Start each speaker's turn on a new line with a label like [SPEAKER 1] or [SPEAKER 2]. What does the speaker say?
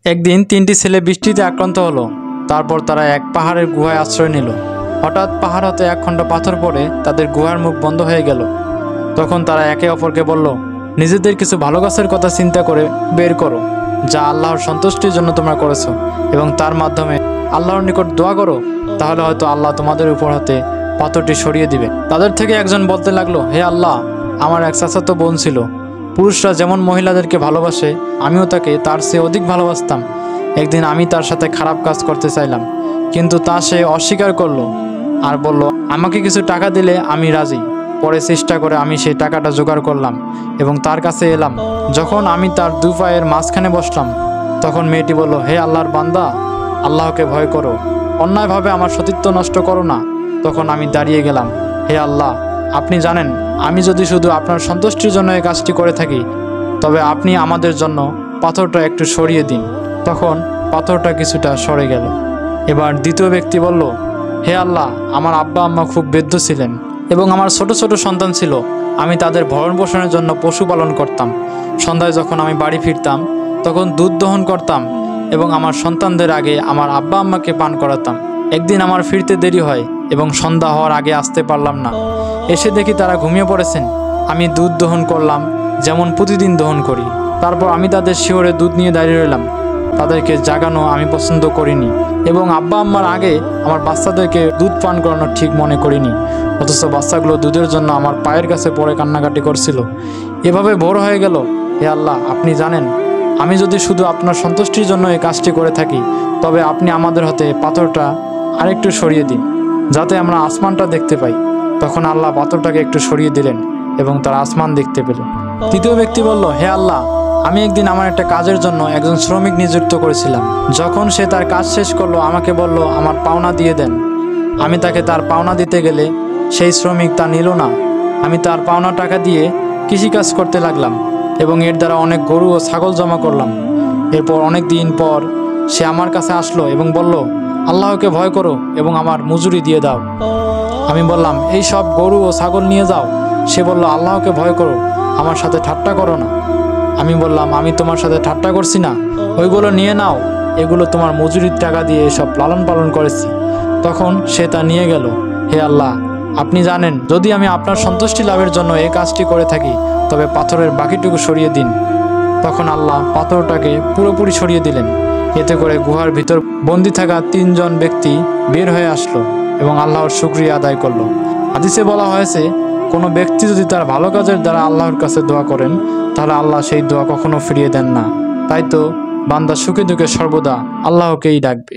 [SPEAKER 1] একদিন তিনটি ছেলে বৃষ্টিতে আক্রান্ত হলো। তারপর তারা এক পাহাড়ের গুহায় আশ্রয় নিল। হঠাৎ পাহাড় হতে এক খণ্ড পাথর পড়ে তাদের গুহার মুখ বন্ধ হয়ে গেল। তখন তারা একে অপরকে বলল, নিজেদের কিছু ভালো কাজের কথা চিন্তা করে বের করো, যা আল্লাহর সন্তুষ্টির জন্য তোমরা করেছো, এবং তার মাধ্যমে আল্লাহর নিকট দোয়া করো, তাহলে হয়তো আল্লাহ তোমাদের উপর হতে পাথরটি সরিয়ে দিবে। তাদের থেকে একজন বলতে লাগলো, হে আল্লাহ, আমার এক চাচাতো বোন ছিল। পুরুষরা যেমন মহিলাদেরকে ভালোবাসে, আমিও তাকে তার চেয়ে অধিক ভালোবাসতাম। একদিন আমি তার সাথে খারাপ কাজ করতে চাইলাম, কিন্তু তা সে অস্বীকার করলো আর বলল, আমাকে কিছু টাকা দিলে আমি রাজি। পরে চেষ্টা করে আমি সেই টাকাটা জোগাড় করলাম এবং তার কাছে এলাম। যখন আমি তার দু পায়ের মাঝখানে বসলাম, তখন মেয়েটি বলল, হে আল্লাহর বান্দা, আল্লাহকে ভয় করো, অন্যায়ভাবে আমার সতীত্ব নষ্ট করো না। তখন আমি দাঁড়িয়ে গেলাম। হে আল্লাহ, আপনি জানেন, আমি যদি শুধু আপনার সন্তুষ্টির জন্য এই কাজটি করে থাকি, তবে আপনি আমাদের জন্য পাথরটা একটু সরিয়ে দিন। তখন পাথরটা কিছুটা সরে গেল। এবার দ্বিতীয় ব্যক্তি বলল, হে আল্লাহ, আমার আব্বা আম্মা খুব বৃদ্ধ ছিলেন এবং আমার ছোট ছোট সন্তান ছিল। আমি তাদের ভরণ পোষণের জন্য পশুপালন করতাম। সন্ধ্যায় যখন আমি বাড়ি ফিরতাম, তখন দুধ দহন করতাম এবং আমার সন্তানদের আগে আমার আব্বা আম্মাকে পান করাতাম। একদিন আমার ফিরতে দেরি হয় এবং সন্ধ্যা হওয়ার আগে আসতে পারলাম না। এসে দেখি তারা ঘুমিয়ে পড়েছেন। আমি দুধ দহন করলাম যেমন প্রতিদিন দহন করি। তারপর আমি তাদের শিহরে দুধ নিয়ে দাঁড়িয়ে রইলাম। তাদেরকে জাগানো আমি পছন্দ করিনি এবং আব্বা আম্মার আগে আমার বাচ্চাদেরকে দুধ পান করানো ঠিক মনে করিনি। অথচ বাচ্চাগুলো দুধের জন্য আমার পায়ের কাছে পড়ে কান্নাকাটি করছিল। এভাবে ভোর হয়ে গেল। হে আল্লাহ, আপনি জানেন, আমি যদি শুধু আপনার সন্তুষ্টির জন্য এই কাজটি করে থাকি, তবে আপনি আমাদের হাতে পাথরটা আরেকটু সরিয়ে দিন, যাতে আমরা আসমানটা দেখতে পাই। তখন আল্লাহ পাথরটাকে একটু সরিয়ে দিলেন এবং তার আসমান দেখতে পেল। তৃতীয় ব্যক্তি বলল, হে আল্লাহ, আমি একদিন আমার একটা কাজের জন্য একজন শ্রমিক নিযুক্ত করেছিলাম। যখন সে তার কাজ শেষ করলো, আমাকে বলল, আমার পাওনা দিয়ে দেন। আমি তাকে তার পাওনা দিতে গেলে সেই শ্রমিক তা নিল না। আমি তার পাওনা টাকা দিয়ে কৃষিকাজ করতে লাগলাম এবং এর দ্বারা অনেক গরু ও ছাগল জমা করলাম। এরপর অনেক দিন পর সে আমার কাছে আসলো এবং বলল, আল্লাহকে ভয় করো এবং আমার মজুরি দিয়ে দাও। আমি বললাম, এই সব গরু ও ছাগল নিয়ে যাও। সে বলল, আল্লাহকে ভয় করো, আমার সাথে ঠাট্টা করো না। আমি বললাম, আমি তোমার সাথে ঠাট্টা করছি না, ওইগুলো নিয়ে নাও, এগুলো তোমার মজুরির টাকা দিয়ে এসব লালন পালন করেছি। তখন সে তা নিয়ে গেল। হে আল্লাহ, আপনি জানেন, যদি আমি আপনার সন্তুষ্টি লাভের জন্য এই কাজটি করে থাকি, তবে পাথরের বাকিটুকু সরিয়ে দিন। তখন আল্লাহ পাথরটাকে পুরোপুরি সরিয়ে দিলেন। এতে করে গুহার ভিতর বন্দি থাকা তিনজন ব্যক্তি বের হয়ে আসলো এবং আল্লাহর শুকরিয়া আদায় করলো। হাদিসে বলা হয়েছে, কোনো ব্যক্তি যদি তার ভালো কাজের দ্বারা আল্লাহর কাছে দোয়া করেন, তাহলে আল্লাহ সেই দোয়া কখনো ফিরিয়ে দেন না। তাই তো বান্দা সুখে দুঃখে সর্বদা আল্লাহকেই ডাকবে।